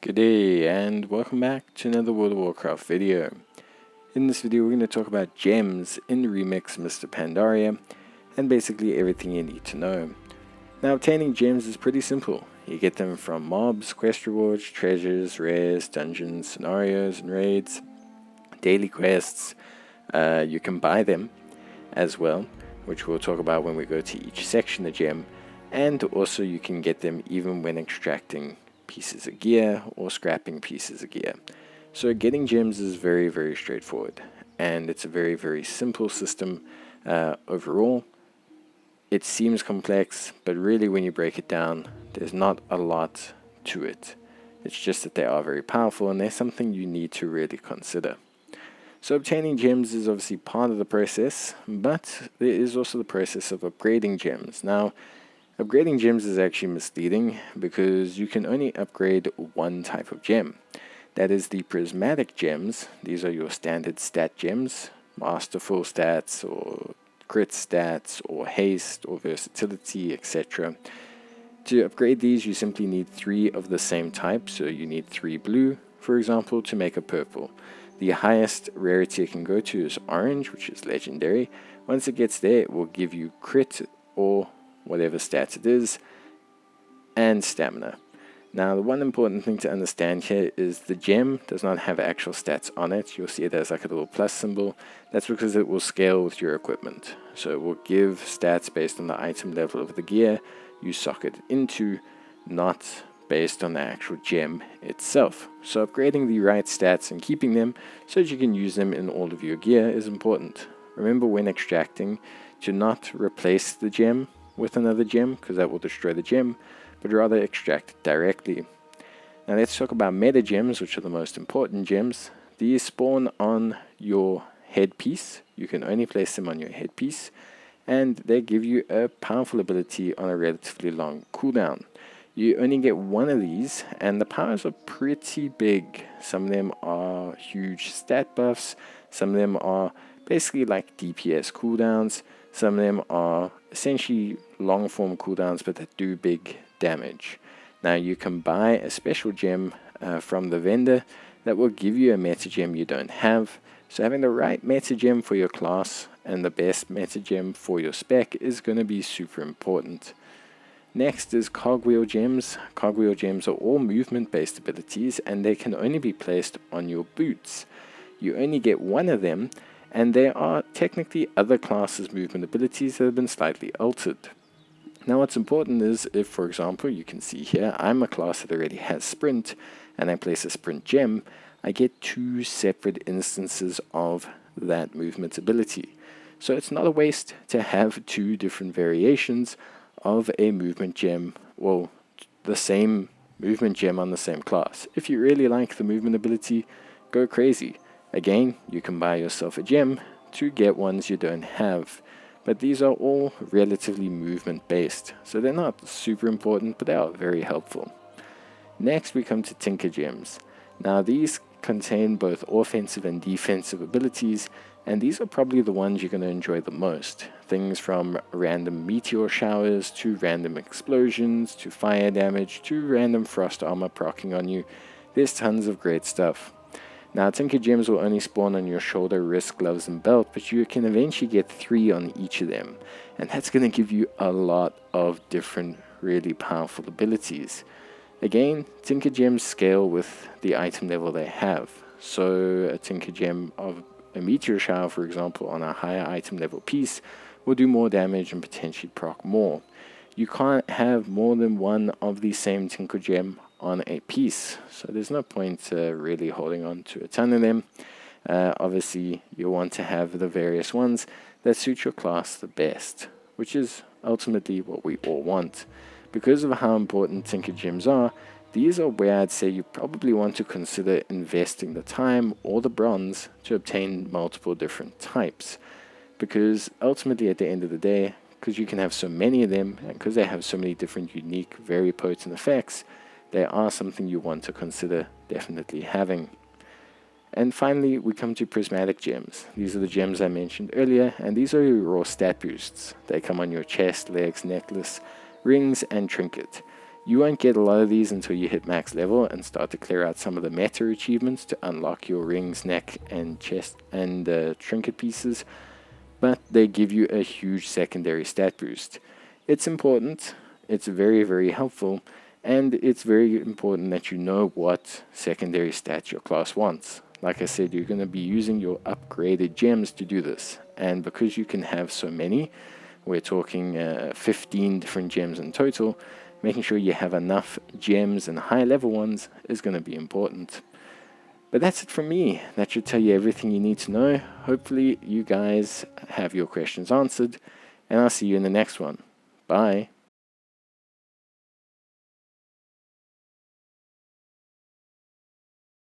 Good day and welcome back to another World of Warcraft video. In this video we're going to talk about gems in the remix Mists of Pandaria and basically everything you need to know. Now obtaining gems is pretty simple. You get them from mobs, quest rewards, treasures, rares, dungeons, scenarios and raids, daily quests. You can buy them as well, which we'll talk about when we go to each section of gem, and also you can get them even when extracting pieces of gear or scrapping pieces of gear. So getting gems is very straightforward, and it's a very simple system overall. It seems complex, but really when you break it down, there's not a lot to it. It's just that they are very powerful and they're something you need to really consider. So obtaining gems is obviously part of the process, but there is also the process of upgrading gems. Now upgrading gems is actually misleading because you can only upgrade one type of gem. That is the prismatic gems. These are your standard stat gems, masterful stats or crit stats or haste or versatility, etc. To upgrade these you simply need 3 of the same type, so you need 3 blue, for example, to make a purple. The highest rarity it can go to is orange, which is legendary. Once it gets there, it will give you crit or whatever stats it is, and stamina. Now the one important thing to understand here is the gem does not have actual stats on it. You'll see it as like a little plus symbol. That's because it will scale with your equipment. So it will give stats based on the item level of the gear you socket into, not based on the actual gem itself. So upgrading the right stats and keeping them so that you can use them in all of your gear is important. Remember when extracting to not replace the gem with another gem, because that will destroy the gem, but rather extract it directly. Now let's talk about meta gems, which are the most important gems. These spawn on your headpiece. You can only place them on your headpiece, and they give you a powerful ability on a relatively long cooldown. You only get one of these, and the powers are pretty big. Some of them are huge stat buffs, some of them are basically like DPS cooldowns, some of them are essentially long form cooldowns but that do big damage. Now you can buy a special gem from the vendor that will give you a meta gem you don't have. So having the right meta gem for your class and the best meta gem for your spec is going to be super important. Next is Cogwheel gems. Cogwheel gems are all movement based abilities and they can only be placed on your boots. You only get one of them, and there are technically other classes' movement abilities that have been slightly altered. Now what's important is if, for example, you can see here, I'm a class that already has sprint, and I place a sprint gem, I get 2 separate instances of that movement ability. So it's not a waste to have 2 different variations of a movement gem, well, the same movement gem on the same class. If you really like the movement ability, go crazy. Again, you can buy yourself a gem to get ones you don't have, but these are all relatively movement based, so they're not super important, but they are very helpful. Next we come to Tinker gems. Now these contain both offensive and defensive abilities, and these are probably the ones you're going to enjoy the most. Things from random meteor showers to random explosions to fire damage to random frost armor proccing on you. There's tons of great stuff. Now Tinker gems will only spawn on your shoulder, wrist, gloves and belt, but you can eventually get 3 on each of them, and that's going to give you a lot of different really powerful abilities. Again, Tinker gems scale with the item level they have, so a Tinker gem of a meteor shower, for example, on a higher item level piece will do more damage and potentially proc more. You can't have more than one of the same Tinker gem on a piece, so there's no point really holding on to a ton of them. Obviously you want to have the various ones that suit your class the best, which is ultimately what we all want. Because of how important Tinker gems are, these are where I'd say you probably want to consider investing the time or the bronze to obtain multiple different types, because ultimately at the end of the day, because you can have so many of them and because they have so many different unique very potent effects, they are something you want to consider definitely having. And finally, we come to prismatic gems. These are the gems I mentioned earlier, and these are your raw stat boosts. They come on your chest, legs, necklace, rings, and trinket. You won't get a lot of these until you hit max level and start to clear out some of the meta achievements to unlock your rings, neck, and chest and trinket pieces, but they give you a huge secondary stat boost. It's important, it's very, very helpful, and it's very important that you know what secondary stats your class wants. Like I said, you're going to be using your upgraded gems to do this, and because you can have so many, we're talking 15 different gems in total, making sure you have enough gems and high level ones is going to be important. But that's it from me. That should tell you everything you need to know. Hopefully you guys have your questions answered, and I'll see you in the next one. Bye.